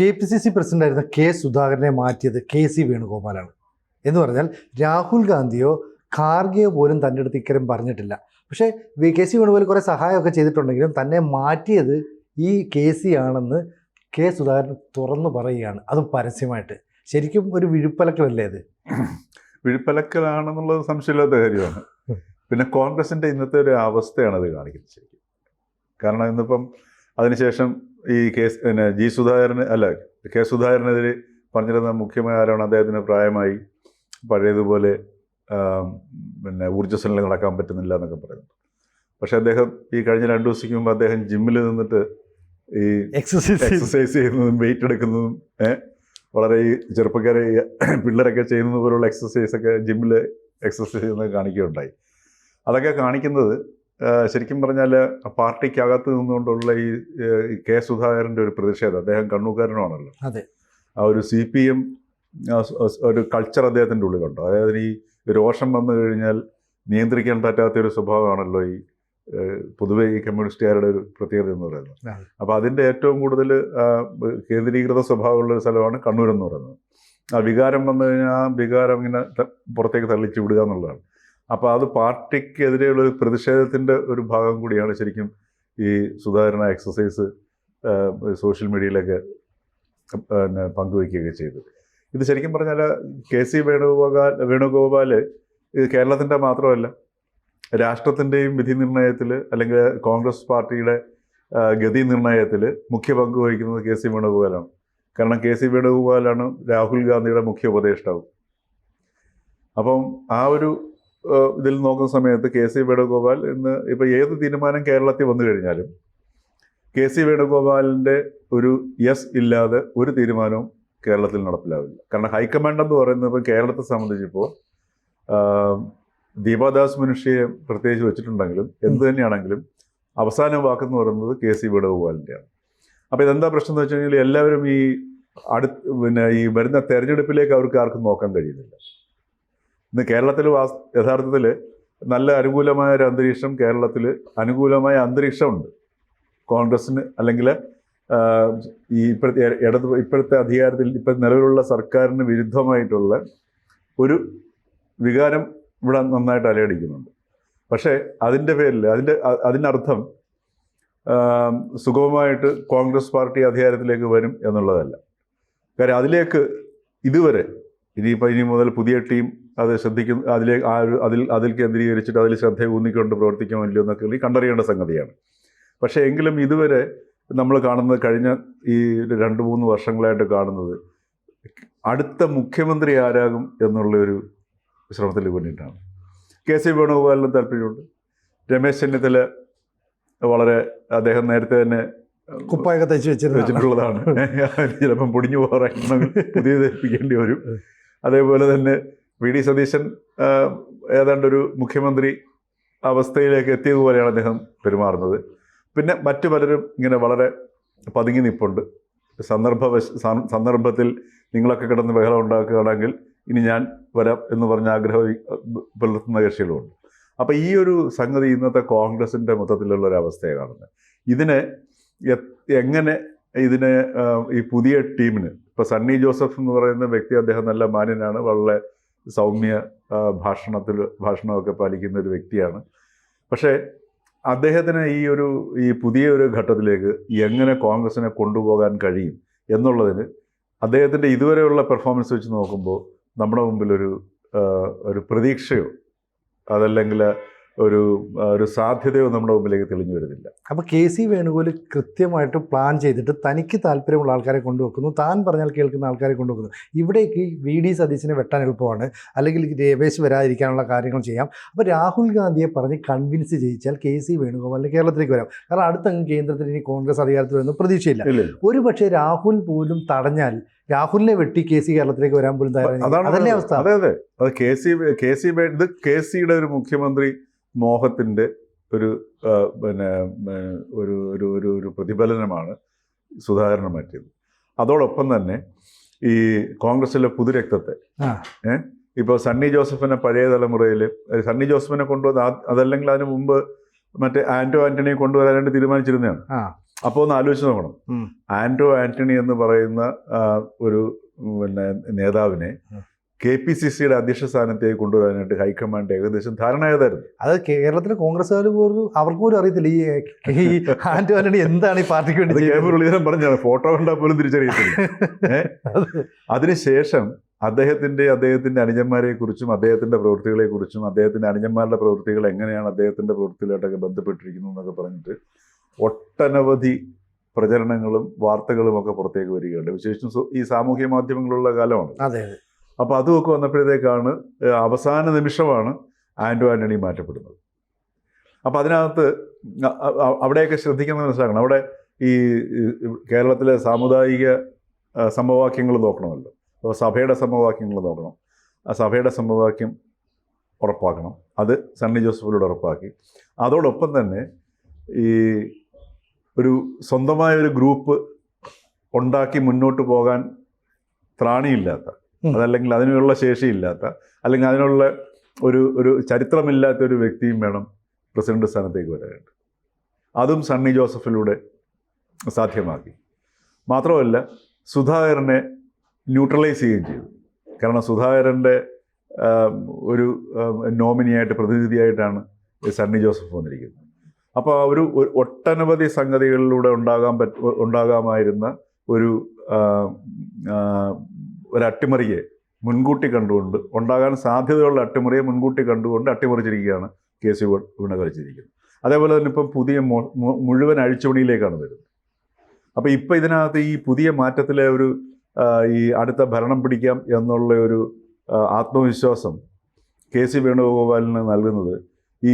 KPCC പ്രസിഡന്റായിരുന്ന K സുധാകരനെ മാറ്റിയത് KC വേണുഗോപാലാണ്. എന്ന് പറഞ്ഞാൽ രാഹുൽ ഗാന്ധിയോ ഖാർഗെയോ പോലും തൻ്റെ അടുത്ത് ഇക്കരം പറഞ്ഞിട്ടില്ല. പക്ഷേ KC വേണുഗോപാൽ കുറേ സഹായമൊക്കെ ചെയ്തിട്ടുണ്ടെങ്കിലും തന്നെ മാറ്റിയത് ഈ KC ആണെന്ന് കെ സുധാകരൻ തുറന്നു പറയുകയാണ്, അതും പരസ്യമായിട്ട്. ശരിക്കും ഒരു വിഴുപ്പലക്കലല്ലേ അത്? വിഴുപ്പലക്കലാണെന്നുള്ളത് സംശയമില്ലാത്ത കാര്യമാണ്. പിന്നെ കോൺഗ്രസിൻ്റെ ഇന്നത്തെ ഒരു അവസ്ഥയാണ് അത് കാണിക്കുന്നത് ശരിക്കും. കാരണം ഇന്നിപ്പം അതിനുശേഷം ഈ കെ സുധാകരനെതിരെ പറഞ്ഞിരുന്ന മുഖ്യമായ ആരാണ്, അദ്ദേഹത്തിന് പ്രായമായി, പഴയതുപോലെ പിന്നെ ഊർജ്ജസ്വലം നടക്കാൻ പറ്റുന്നില്ല എന്നൊക്കെ പറയുന്നു. പക്ഷെ അദ്ദേഹം ഈ കഴിഞ്ഞ 2 ദിവസത്തേക്ക് മുമ്പ് അദ്ദേഹം ജിമ്മിൽ നിന്നിട്ട് ഈ എക്സസൈസ് ചെയ്യുന്നതും വെയിറ്റ് എടുക്കുന്നതും വളരെ ഈ ചെറുപ്പക്കാരെ പിള്ളേരൊക്കെ ചെയ്യുന്നത് പോലുള്ള എക്സസൈസൊക്കെ ജിമ്മിൽ എക്സസൈസ് ചെയ്യുന്നത് കാണിക്കുകയുണ്ടായി. അതൊക്കെ കാണിക്കുന്നത് ശരിക്കും പറഞ്ഞാൽ പാർട്ടിക്കകത്ത് നിന്നുകൊണ്ടുള്ള ഈ കെ സുധാകരൻ്റെ ഒരു പ്രതിഷേധം. അദ്ദേഹം കണ്ണൂക്കാരനുമാണല്ലോ. അതെ. ആ ഒരു CPM ഒരു കൾച്ചർ അദ്ദേഹത്തിൻ്റെ ഉള്ളിലുണ്ട്. അതായത് ഈ രോഷം വന്നു കഴിഞ്ഞാൽ നിയന്ത്രിക്കാൻ പറ്റാത്തൊരു സ്വഭാവമാണല്ലോ ഈ പൊതുവെ ഈ കമ്മ്യൂണിസ്റ്റുകാരുടെ ഒരു പ്രത്യേകത എന്ന് പറയുന്നത്. അപ്പോൾ അതിൻ്റെ ഏറ്റവും കൂടുതൽ കേന്ദ്രീകൃത സ്വഭാവമുള്ള ഒരു സ്ഥലമാണ് കണ്ണൂർ എന്ന് പറയുന്നത്. ആ വികാരം വന്നു കഴിഞ്ഞാൽ ആ വികാരം ഇങ്ങനെ പുറത്തേക്ക് തള്ളിച്ചു വിടുക എന്നുള്ളതാണ്. അപ്പോൾ അത് പാർട്ടിക്കെതിരെയുള്ള ഒരു പ്രതിഷേധത്തിൻ്റെ ഒരു ഭാഗം കൂടിയാണ് ശരിക്കും ഈ സുധാകരൻ എക്സസൈസ് സോഷ്യൽ മീഡിയയിലൊക്കെ പിന്നെ പങ്കുവയ്ക്കുകയൊക്കെ ചെയ്തത്. ഇത് ശരിക്കും പറഞ്ഞാൽ KC വേണുഗോപാൽ ഇത് കേരളത്തിൻ്റെ മാത്രമല്ല, രാഷ്ട്രത്തിൻ്റെയും വിധി നിർണയത്തിൽ അല്ലെങ്കിൽ കോൺഗ്രസ് പാർട്ടിയുടെ ഗതി നിർണയത്തിൽ മുഖ്യ പങ്ക് വഹിക്കുന്നത് KC വേണുഗോപാലാണ്. കാരണം KC വേണുഗോപാലാണ് രാഹുൽ ഗാന്ധിയുടെ മുഖ്യ ഉപദേഷ്ടാവ്. അപ്പം ആ ഒരു ഇതിൽ നോക്കുന്ന സമയത്ത് KC വേണുഗോപാൽ ഇന്ന് ഇപ്പോൾ ഏത് തീരുമാനം കേരളത്തിൽ വന്നു കഴിഞ്ഞാലും KC വേണുഗോപാലിൻ്റെ ഒരു യെസ് ഇല്ലാതെ ഒരു തീരുമാനവും കേരളത്തിൽ നടപ്പിലാവില്ല. കാരണം ഹൈക്കമാൻഡ് എന്ന് പറയുന്നത് ഇപ്പം കേരളത്തെ സംബന്ധിച്ചിപ്പോൾ ദീപാദാസ് മുൻഷിയെ പ്രത്യേകിച്ച് വെച്ചിട്ടുണ്ടെങ്കിലും എന്ത് തന്നെയാണെങ്കിലും അവസാന വാക്കെന്ന് പറയുന്നത് KC വേണുഗോപാലിൻ്റെയാണ്. അപ്പോൾ ഇതെന്താ പ്രശ്നം എന്ന് വെച്ച് കഴിഞ്ഞാൽ എല്ലാവരും ഈ പിന്നെ ഈ വരുന്ന തെരഞ്ഞെടുപ്പിലേക്ക് അവർക്ക് ആർക്കും നോക്കാൻ കഴിയുന്നില്ല. ഇന്ന് കേരളത്തിൽ യഥാർത്ഥത്തിൽ നല്ല അനുകൂലമായ ഒരു അന്തരീക്ഷം, കേരളത്തിൽ അനുകൂലമായ അന്തരീക്ഷമുണ്ട് കോൺഗ്രസ്സിന്. അല്ലെങ്കിൽ ഈ ഇപ്പോഴത്തെ അധികാരത്തിൽ നിലവിലുള്ള സർക്കാരിന് വിരുദ്ധമായിട്ടുള്ള ഒരു വികാരം ഇവിടെ നന്നായിട്ട് അലയടിക്കുന്നുണ്ട്. പക്ഷേ അതിൻ്റെ പേരിൽ അതിനർത്ഥം സുഗമമായിട്ട് കോൺഗ്രസ് പാർട്ടി അധികാരത്തിലേക്ക് വരും എന്നുള്ളതല്ല. കാര്യം അതിലേക്ക് ഇതുവരെ ഇനി മുതൽ പുതിയ ടീം അത് ശ്രദ്ധിക്കുന്നു, അതിൽ കേന്ദ്രീകരിച്ചിട്ട് അതിൽ ശ്രദ്ധ ഊന്നിക്കൊണ്ട് പ്രവർത്തിക്കാൻ ഇല്ലയോ എന്നൊക്കെ കണ്ടറിയേണ്ട സംഗതിയാണ്. പക്ഷേ എങ്കിലും ഇതുവരെ നമ്മൾ കാണുന്നത്, കഴിഞ്ഞ ഈ 2-3 വർഷങ്ങളായിട്ട് കാണുന്നത് അടുത്ത മുഖ്യമന്ത്രി ആരാകും എന്നുള്ളൊരു ശ്രമത്തിൽ വേണ്ടിയിട്ടാണ്. KC വേണുഗോപാലിന് താല്പര്യമുണ്ട്. രമേശ് ചെന്നിത്തല വളരെ അദ്ദേഹം നേരത്തെ തന്നെ കുപ്പായൊക്കെ തയ്ച്ച് വെച്ചിട്ടുള്ളതാണ്. ചിലപ്പം പൊടിഞ്ഞു പോകാറായിട്ടുണ്ടെങ്കിൽ പുതിയ ധരിപ്പിക്കേണ്ടി വരും. അതേപോലെ തന്നെ VD സതീശൻ ഏതാണ്ടൊരു മുഖ്യമന്ത്രി അവസ്ഥയിലേക്ക് എത്തിയതുപോലെയാണ് അദ്ദേഹം പെരുമാറുന്നത്. പിന്നെ മറ്റു പലരും ഇങ്ങനെ വളരെ പതുങ്ങി നിൽപ്പുണ്ട്. സന്ദർഭത്തിൽ നിങ്ങളൊക്കെ കിടന്ന് ബഹളം ഉണ്ടാക്കുകയാണെങ്കിൽ ഇനി ഞാൻ വരാം എന്ന് പറഞ്ഞ ആഗ്രഹം പുലർത്തുന്ന കക്ഷികളുമുണ്ട്. അപ്പോൾ ഈ ഒരു സംഗതി ഇന്നത്തെ കോൺഗ്രസിൻ്റെ മൊത്തത്തിലുള്ള ഒരു അവസ്ഥയെ കാണുന്നത്. എങ്ങനെ ഈ പുതിയ ടീമിന് ഇപ്പോൾ സണ്ണി ജോസഫ് എന്ന് പറയുന്ന വ്യക്തി, അദ്ദേഹം നല്ല മാന്യനാണ്, വളരെ സൗമ്യ ഭാഷണമൊക്കെ പാലിക്കുന്ന ഒരു വ്യക്തിയാണ്. പക്ഷേ അദ്ദേഹത്തിന് ഈ പുതിയ ഒരു ഘട്ടത്തിലേക്ക് എങ്ങനെ കോൺഗ്രസിനെ കൊണ്ടുപോകാൻ കഴിയും എന്നുള്ളതിന് അദ്ദേഹത്തിൻ്റെ ഇതുവരെയുള്ള പെർഫോമൻസ് വെച്ച് നോക്കുമ്പോൾ നമ്മുടെ മുമ്പിൽ ഒരു പ്രതീക്ഷയോ അതല്ലെങ്കിൽ ഒരു സാധ്യതയോ നമ്മുടെ മുമ്പിലേക്ക് തെളിഞ്ഞു വരുന്നില്ല. അപ്പോൾ KC വേണുഗോപാൽ കൃത്യമായിട്ട് പ്ലാൻ ചെയ്തിട്ട് തനിക്ക് താല്പര്യമുള്ള ആൾക്കാരെ കൊണ്ടുവെക്കുന്നു, താൻ പറഞ്ഞാൽ കേൾക്കുന്ന ആൾക്കാരെ കൊണ്ടുവെക്കുന്നു. ഇവിടേക്ക് VD സതീശനെ വെട്ടാൻ എളുപ്പമാണ്, അല്ലെങ്കിൽ രമേശ് വരാതിരിക്കാനുള്ള കാര്യങ്ങൾ ചെയ്യാം. അപ്പോൾ രാഹുൽ ഗാന്ധിയെ പറഞ്ഞ് കൺവിൻസ് ചെയ്യിച്ചാൽ KC വേണുഗോപാലിന് കേരളത്തിലേക്ക് വരാം. കാരണം അടുത്തങ്ങ് കേന്ദ്രത്തിൽ ഇനി കോൺഗ്രസ് അധികാരത്തിൽ വരുന്ന പ്രതീക്ഷയില്ല. ഒരു പക്ഷേ രാഹുൽ പോലും തടഞ്ഞാൽ രാഹുലിനെ വെട്ടി KC കേരളത്തിലേക്ക് വരാൻ പോലും തയ്യാറാണ്. അതല്ലേ അവസ്ഥ? അതെ, അത് KCയുടെ ഒരു മുഖ്യമന്ത്രി മോഹത്തിൻ്റെ ഒരു പ്രതിഫലനമാണ് സുധാകരനെ മാറ്റിയത്. അതോടൊപ്പം തന്നെ ഈ കോൺഗ്രസിലെ പുതുരക്തത്തെ ഇപ്പോൾ സണ്ണി ജോസഫിനെ പഴയ തലമുറയിൽ സണ്ണി ജോസഫിനെ കൊണ്ടുവന്ന് അതല്ലെങ്കിൽ അതിന് മുമ്പ് മറ്റേ ആൻ്റണിയെ കൊണ്ടുവരാനായിട്ട് തീരുമാനിച്ചിരുന്നതാണ്. അപ്പോൾ ഒന്ന് ആലോചിച്ച് നോക്കണം. ആന്റോ ആന്റണി എന്ന് പറയുന്ന ഒരു നേതാവിനെ KPCCയുടെ അധ്യക്ഷ സ്ഥാനത്തേക്ക് കൊണ്ടുവരാനായിട്ട് ഹൈക്കമാൻഡ് ഏകദേശം ധാരണയായതായിരുന്നു. അത് കേരളത്തിലെ കോൺഗ്രസ്സുകാർ പോലും അവർക്ക് പോലും അറിയത്തില്ല ഈ ആന്റോ ആന്റണി എന്താണ് ഈ പാർട്ടിക്ക് വേണ്ടി. കെ മുരളീധരൻ പറഞ്ഞാണ്, ഫോട്ടോ കണ്ടാൽ പോലും തിരിച്ചറിയത്തില്ല. അതിനുശേഷം അദ്ദേഹത്തിന്റെ അനുജന്മാരെ കുറിച്ചും അദ്ദേഹത്തിന്റെ പ്രവൃത്തികളെ കുറിച്ചും അദ്ദേഹത്തിന്റെ അനുജന്മാരുടെ പ്രവൃത്തികൾ എങ്ങനെയാണ് അദ്ദേഹത്തിന്റെ പ്രവൃത്തികളായിട്ടൊക്കെ ബന്ധപ്പെട്ടിരിക്കുന്നു എന്നൊക്കെ പറഞ്ഞിട്ട് ഒട്ടനവധി പ്രചരണങ്ങളും വാർത്തകളും ഒക്കെ പുറത്തേക്ക് വരികയുണ്ട്. വിശേഷിച്ചും ഈ സാമൂഹ്യ മാധ്യമങ്ങളുള്ള കാലമാണ്. അതെ. അപ്പോൾ അതുമൊക്കെ വന്നപ്പോഴത്തേക്കാണ് അവസാന നിമിഷമാണ് ആന്റോ ആന്റണി മാറ്റപ്പെടുന്നത്. അപ്പോൾ അതിനകത്ത് അവിടെയൊക്കെ ശ്രദ്ധിക്കുന്നത് മനസ്സിലാക്കണം. അവിടെ ഈ കേരളത്തിലെ സാമുദായിക സമവാക്യങ്ങൾ നോക്കണമല്ലോ. അപ്പോൾ സഭയുടെ സമവാക്യങ്ങൾ നോക്കണം. ആ സഭയുടെ സമവാക്യം ഉറപ്പാക്കണം. അത് സണ്ണി ജോസഫിലൂടെ ഉറപ്പാക്കി. അതോടൊപ്പം തന്നെ ഈ ഒരു സ്വന്തമായ ഒരു ഗ്രൂപ്പ് ഉണ്ടാക്കി മുന്നോട്ട് പോകാൻ ത്രാണിയില്ലാത്ത, അതല്ലെങ്കിൽ അതിനുള്ള ശേഷിയില്ലാത്ത, അല്ലെങ്കിൽ അതിനുള്ള ഒരു ചരിത്രമില്ലാത്ത ഒരു വ്യക്തിയും വേണം പ്രസിഡന്റ് സ്ഥാനത്തേക്ക് വരാനായിട്ട്. അതും സണ്ണി ജോസഫിലൂടെ സാധ്യമാക്കി. മാത്രമല്ല സുധാകരനെ ന്യൂട്രലൈസ് ചെയ്യുകയും ചെയ്തു. കാരണം സുധാകരൻ്റെ ഒരു നോമിനിയായിട്ട്, പ്രതിനിധിയായിട്ടാണ് സണ്ണി ജോസഫ് വന്നിരിക്കുന്നത്. അപ്പോൾ ഒരു ഒട്ടനവധി സംഗതികളിലൂടെ ഉണ്ടാകാമായിരുന്ന ഒരു അട്ടിമറിയെ മുൻകൂട്ടി കണ്ടുകൊണ്ട്, ഉണ്ടാകാൻ സാധ്യതയുള്ള അട്ടിമറിയെ മുൻകൂട്ടി കണ്ടുകൊണ്ട് അട്ടിമറിച്ചിരിക്കുകയാണ് KC വീണ കളിച്ചിരിക്കുന്നത്. അതേപോലെ തന്നെ ഇപ്പം പുതിയ മുഴുവൻ അഴിച്ചുപണിയിലേക്കാണ് വരുന്നത്. അപ്പോൾ ഇപ്പം ഇതിനകത്ത് ഈ പുതിയ മാറ്റത്തിലെ ഈ അടുത്ത ഭരണം പിടിക്കാം എന്നുള്ള ഒരു ആത്മവിശ്വാസം KC വേണുഗോപാലിന് നൽകുന്നത് ഈ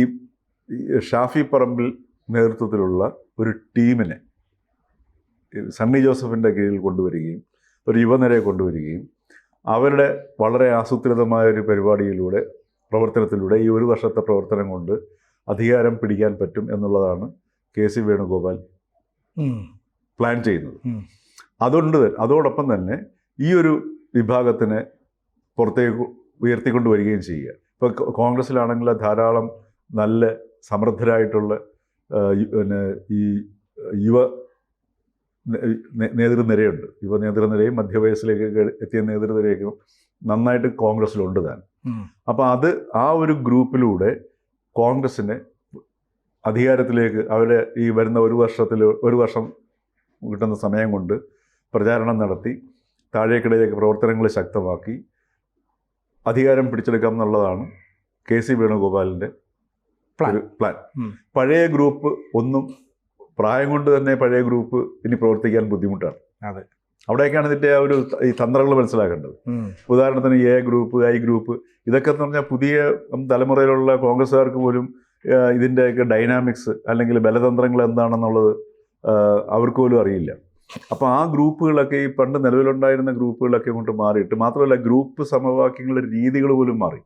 ഷാഫി പറമ്പിൽ നേതൃത്വത്തിലുള്ള ഒരു ടീമിനെ സണ്ണി ജോസഫിൻ്റെ കീഴിൽ കൊണ്ടുവരികയും ഒരു യുവനിരയെ കൊണ്ടുവരികയും അവരുടെ വളരെ ആസൂത്രിതമായ ഒരു പരിപാടിയിലൂടെ, പ്രവർത്തനത്തിലൂടെ ഈ ഒരു വർഷത്തെ പ്രവർത്തനം കൊണ്ട് അധികാരം പിടിക്കാൻ പറ്റും എന്നുള്ളതാണ് KC വേണുഗോപാൽ പ്ലാൻ ചെയ്യുന്നത്. അതോടൊപ്പം തന്നെ ഈ ഒരു വിഭാഗത്തിനെ പുറത്തേക്ക് ഉയർത്തിക്കൊണ്ട് വരികയും ചെയ്യുക. ഇപ്പോൾ കോൺഗ്രസ്സിലാണെങ്കിൽ ധാരാളം നല്ല സമൃദ്ധരായിട്ടുള്ള ഈ യുവ നേതൃനിരയുണ്ട്. യുവ നേതൃനിരയും മധ്യവയസ്സിലേക്ക് എത്തിയ നേതൃനിരയൊക്കെ നന്നായിട്ട് കോൺഗ്രസ്സിലുണ്ട് താൻ. അപ്പോൾ ആ ഒരു ഗ്രൂപ്പിലൂടെ കോൺഗ്രസ്സിനെ അധികാരത്തിലേക്ക് അവരെ ഈ വരുന്ന ഒരു വർഷം കിട്ടുന്ന സമയം കൊണ്ട് പ്രചാരണം നടത്തി താഴേക്കിടയിലേക്ക് പ്രവർത്തനങ്ങൾ ശക്തമാക്കി അധികാരം പിടിച്ചെടുക്കാം എന്നുള്ളതാണ് KC വേണുഗോപാലിൻ്റെ ഒരു പ്ലാൻ. പഴയ ഗ്രൂപ്പ് ഒന്നും, പ്രായം കൊണ്ട് തന്നെ പഴയ ഗ്രൂപ്പ് ഇനി പ്രവർത്തിക്കാൻ ബുദ്ധിമുട്ടാണ്. അതെ, അവിടെയൊക്കെയാണ് ഇതിൻ്റെ ഈ തന്ത്രങ്ങൾ മനസ്സിലാക്കേണ്ടത്. ഉദാഹരണത്തിന് A ഗ്രൂപ്പ്, I ഗ്രൂപ്പ്, ഇതൊക്കെ എന്ന് പറഞ്ഞാൽ പുതിയ തലമുറയിലുള്ള കോൺഗ്രസ്സുകാർക്ക് പോലും ഇതിൻ്റെയൊക്കെ ഡൈനാമിക്സ് അല്ലെങ്കിൽ ബലതന്ത്രങ്ങൾ എന്താണെന്നുള്ളത് അവർക്ക് പോലും അറിയില്ല. അപ്പോൾ ആ ഗ്രൂപ്പുകളൊക്കെ ഈ പണ്ട് നിലവിലുണ്ടായിരുന്ന ഗ്രൂപ്പുകളൊക്കെ കൊണ്ട് മാറിയിട്ട്, മാത്രമല്ല ഗ്രൂപ്പ് സമവാക്യങ്ങളുടെ രീതികൾ പോലും മാറി.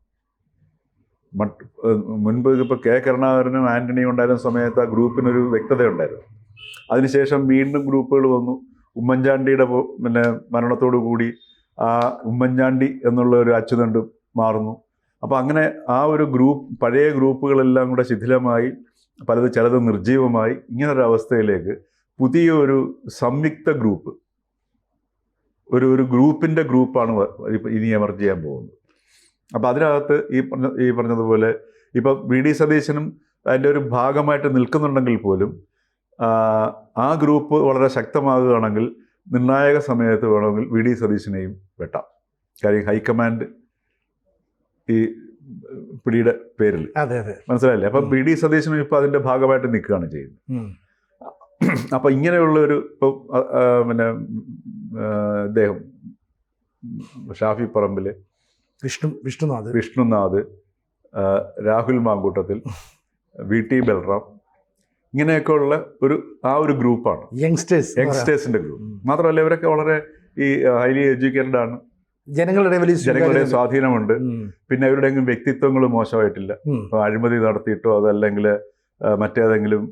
മുൻപ് ഇപ്പോൾ K കരുണാകരനും ആന്റണിയും ഉണ്ടായിരുന്ന സമയത്ത് ആ ഗ്രൂപ്പിനൊരു വ്യക്തതയുണ്ടായിരുന്നു. അതിനുശേഷം വീണ്ടും ഗ്രൂപ്പുകൾ വന്നു. ഉമ്മൻചാണ്ടിയുടെ മരണത്തോടു കൂടി ആ ഉമ്മൻചാണ്ടി എന്നുള്ള ഒരു അച്ചുതണ്ട് മാറുന്നു. അപ്പോൾ അങ്ങനെ ആ ഒരു പഴയ ഗ്രൂപ്പുകളെല്ലാം കൂടെ ശിഥിലമായി, ചിലത് നിർജീവമായി. ഇങ്ങനൊരു അവസ്ഥയിലേക്ക് പുതിയൊരു സംയുക്ത ഗ്രൂപ്പ്, ഒരു ഗ്രൂപ്പിൻ്റെ ഗ്രൂപ്പാണ് ഇനി എമർജ് ചെയ്യാൻ പോകുന്നത്. അപ്പോൾ അതിനകത്ത് ഈ പറഞ്ഞതുപോലെ ഇപ്പോൾ VD സതീശനും അതിൻ്റെ ഒരു ഭാഗമായിട്ട് നിൽക്കുന്നുണ്ടെങ്കിൽ പോലും ആ ഗ്രൂപ്പ് വളരെ ശക്തമാകുകയാണെങ്കിൽ നിർണായക സമയത്ത് വേണമെങ്കിൽ VD സതീശനെയും വെട്ടാം. കാര്യം ഹൈക്കമാൻഡ് ഈ പിടിയുടെ പേരിൽ, മനസ്സിലായില്ലേ? അപ്പം VD സതീശനും ഇപ്പോൾ അതിൻ്റെ ഭാഗമായിട്ട് നിൽക്കുകയാണ് ചെയ്യുന്നത്. അപ്പം ഇങ്ങനെയുള്ളൊരു ഇപ്പോൾ അദ്ദേഹം ഷാഫി പറമ്പിൽ, വിഷ്ണുനാഥ്, രാഹുൽ മാങ്കൂട്ടത്തിൽ, VT ബൽറാം, ഇങ്ങനെയൊക്കെയുള്ള ഒരു ഗ്രൂപ്പാണ് യങ്സ്റ്റേഴ്സിൻ്റെ ഗ്രൂപ്പ്. മാത്രമല്ല ഇവരൊക്കെ വളരെ ഈ ഹൈലി എഡ്യൂക്കേറ്റഡ് ആണ്, ജനങ്ങളുടെ സ്വാധീനമുണ്ട്. പിന്നെ അവരുടെ വ്യക്തിത്വങ്ങൾ മോശമായിട്ടില്ല. അഴിമതി നടത്തിയിട്ടോ അതല്ലെങ്കിൽ മറ്റേതെങ്കിലും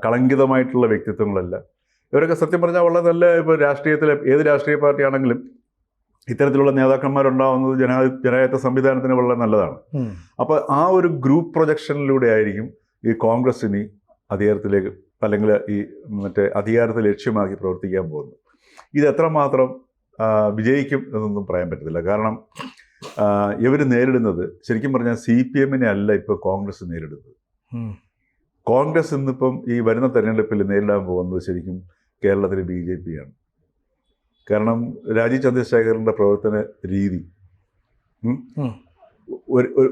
കളങ്കിതമായിട്ടുള്ള വ്യക്തിത്വങ്ങളല്ല. ഇവരൊക്കെ സത്യം പറഞ്ഞാൽ വളരെ നല്ല, ഇപ്പോൾ രാഷ്ട്രീയത്തിലെ ഏത് രാഷ്ട്രീയ പാർട്ടിയാണെങ്കിലും ഇത്തരത്തിലുള്ള നേതാക്കന്മാരുണ്ടാവുന്നത് ജനാധിപത്യ സംവിധാനത്തിന് വളരെ നല്ലതാണ്. അപ്പോൾ ആ ഒരു ഗ്രൂപ്പ് പ്രൊജക്ഷനിലൂടെ ആയിരിക്കും ഈ കോൺഗ്രസ് ഇനി അധികാരത്തിലേക്ക് അല്ലെങ്കിൽ ഈ മറ്റേ അധികാരത്തെ ലക്ഷ്യമാക്കി പ്രവർത്തിക്കാൻ പോകുന്നത്. ഇത് എത്രമാത്രം വിജയിക്കും എന്നൊന്നും പറയാൻ പറ്റത്തില്ല. കാരണം ഇവർ നേരിടുന്നത് ശരിക്കും പറഞ്ഞാൽ CPM അല്ല ഇപ്പോൾ കോൺഗ്രസ് നേരിടുന്നത്. കോൺഗ്രസ് ഇന്നിപ്പം ഈ വരുന്ന തെരഞ്ഞെടുപ്പിൽ നേരിടാൻ പോകുന്നത് ശരിക്കും കേരളത്തിലെ BJP ആണ്. കാരണം രാജീവ് ചന്ദ്രശേഖരൻ്റെ പ്രവർത്തന രീതി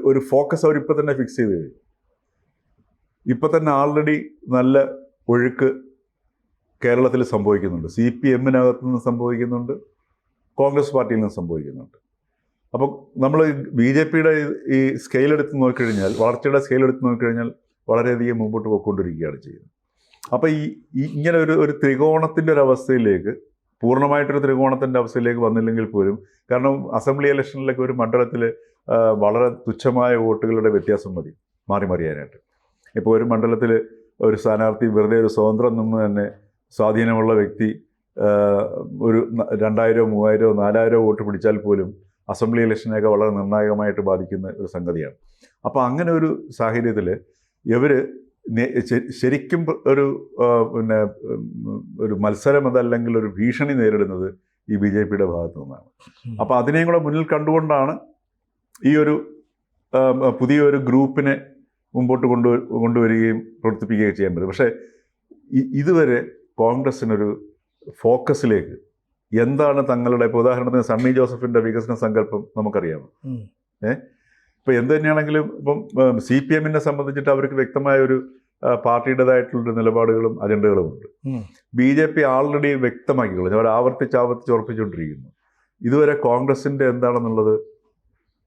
ഒരു ഫോക്കസ് അവരിപ്പോൾ തന്നെ ഫിക്സ് ചെയ്ത് കഴിഞ്ഞു. ഇപ്പം തന്നെ ആൾറെഡി നല്ല ഒഴുക്ക് കേരളത്തിൽ സംഭവിക്കുന്നുണ്ട്. CPM-നകത്ത് നിന്ന് സംഭവിക്കുന്നുണ്ട്, കോൺഗ്രസ് പാർട്ടിയിൽ നിന്ന് സംഭവിക്കുന്നുണ്ട്. അപ്പം നമ്മൾ BJP-യുടെ ഈ സ്കെയിൽ എടുത്ത് നോക്കിക്കഴിഞ്ഞാൽ, വളർച്ചയുടെ സ്കെയിൽ എടുത്ത് നോക്കിക്കഴിഞ്ഞാൽ വളരെയധികം മുമ്പോട്ട് പോയിക്കൊണ്ടിരിക്കുകയാണ് ചെയ്യുന്നത്. അപ്പോൾ ഇങ്ങനെ ഒരു ത്രികോണത്തിൻ്റെ ഒരു അവസ്ഥയിലേക്ക്, പൂർണ്ണമായിട്ടൊരു ത്രികോണത്തിൻ്റെ അവസ്ഥയിലേക്ക് വന്നില്ലെങ്കിൽ പോലും, കാരണം അസംബ്ലി ഇലക്ഷനിലൊക്കെ ഒരു മണ്ഡലത്തിൽ വളരെ തുച്ഛമായ വോട്ടുകളുടെ വ്യത്യാസം മതി മാറി മറിയാനായിട്ട്. ഇപ്പോൾ ഒരു മണ്ഡലത്തിൽ ഒരു സ്ഥാനാർത്ഥി വെറുതെ ഒരു സ്വതന്ത്രം നിന്ന് തന്നെ സ്വാധീനമുള്ള വ്യക്തി ഒരു 2000, 3000, 4000 വോട്ട് പിടിച്ചാൽ പോലും അസംബ്ലി ഇലക്ഷനെയൊക്കെ വളരെ നിർണായകമായിട്ട് ബാധിക്കുന്ന ഒരു സംഗതിയാണ്. അപ്പോൾ അങ്ങനെ ഒരു സാഹചര്യത്തിൽ ഇവർ ശരിക്കും ഒരു മത്സരം അതല്ലെങ്കിൽ ഒരു ഭീഷണി നേരിടുന്നത് ഈ BJP-യുടെ ഭാഗത്തു നിന്നാണ്. അപ്പോൾ അതിനെയും കൂടെ മുന്നിൽ കണ്ടുകൊണ്ടാണ് ഈ ഒരു പുതിയൊരു ഗ്രൂപ്പിനെ മുമ്പോട്ട് കൊണ്ടുവരികയും പ്രവർത്തിപ്പിക്കുകയും ചെയ്യാൻ പറ്റും. പക്ഷേ ഇതുവരെ കോൺഗ്രസ്സിനൊരു ഫോക്കസിലേക്ക് എന്താണ് തങ്ങളുടെ, ഇപ്പോൾ ഉദാഹരണത്തിന് സണ്ണി ജോസഫിൻ്റെ വികസന സങ്കല്പം നമുക്കറിയാമോ? ഇപ്പോൾ എന്ത് തന്നെയാണെങ്കിലും ഇപ്പം CPM-നെ സംബന്ധിച്ചിട്ട് അവർക്ക് വ്യക്തമായൊരു പാർട്ടിയുടേതായിട്ടുള്ള നിലപാടുകളും അജണ്ടകളും ഉണ്ട്. BJP ആൾറെഡി വ്യക്തമാക്കിയുള്ളൂ, അവർ ആവർത്തിച്ച് ഉറപ്പിച്ചുകൊണ്ടിരിക്കുന്നു. ഇതുവരെ കോൺഗ്രസിൻ്റെ എന്താണെന്നുള്ളത്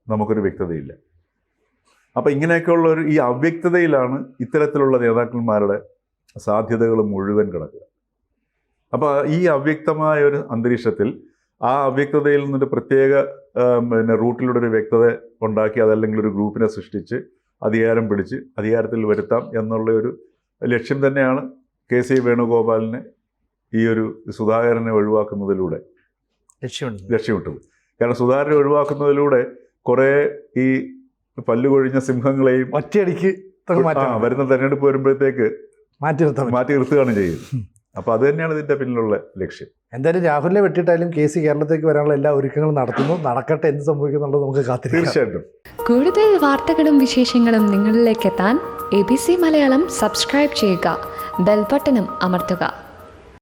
നമുക്കൊരു വ്യക്തതയില്ല. അപ്പോൾ ഇങ്ങനെയൊക്കെയുള്ള ഈ അവ്യക്തതയിലാണ് ഇത്തരത്തിലുള്ള നേതാക്കന്മാരുടെ സാധ്യതകൾ മുഴുവൻ കിടക്കുക. അപ്പോൾ ഈ അവ്യക്തമായ ഒരു അന്തരീക്ഷത്തിൽ ആ അവ്യക്തതയിൽ നിന്നൊരു പ്രത്യേക റൂട്ടിലൂടെ ഒരു വ്യക്തത ഉണ്ടാക്കി, അതല്ലെങ്കിൽ ഒരു ഗ്രൂപ്പിനെ സൃഷ്ടിച്ച് അധികാരം പിടിച്ച് അധികാരത്തിൽ വരുത്താം എന്നുള്ള ഒരു ലക്ഷ്യം തന്നെയാണ് KC വേണുഗോപാലിനെ ഈ ഒരു സുധാകരനെ ഒഴിവാക്കുന്നതിലൂടെ ലക്ഷ്യമിട്ടത്. കാരണം സുധാകരനെ ഒഴിവാക്കുന്നതിലൂടെ കുറേ ഈ പല്ലുകൊഴിഞ്ഞ സിംഹങ്ങളെയും ഒറ്റയടിക്ക് വരുന്ന തെരഞ്ഞെടുപ്പ് വരുമ്പോഴത്തേക്ക് മാറ്റി നിർത്തുകയാണ് ചെയ്യുന്നത്. അപ്പോൾ അത് തന്നെയാണ് ഇതിൻ്റെ പിന്നിലുള്ള ലക്ഷ്യം. എന്തായാലും രാഹുലിനെ വെട്ടിയിട്ടായാലും KC കേരളത്തേക്ക് വരാനുള്ള എല്ലാ ഒരുക്കങ്ങളും നടത്തുന്നു. നടക്കട്ടെ, എന്ത് സംഭവിക്കുന്നുള്ളത് നമുക്ക് കാത്തിരിക്കാം. തീർച്ചയായിട്ടും. കൂടുതൽ വാർത്തകളും വിശേഷങ്ങളും നിങ്ങളിലേക്ക് എത്താൻ ABC മലയാളം സബ്സ്ക്രൈബ് ചെയ്യുക, ബെൽ ബട്ടണും അമർത്തുക.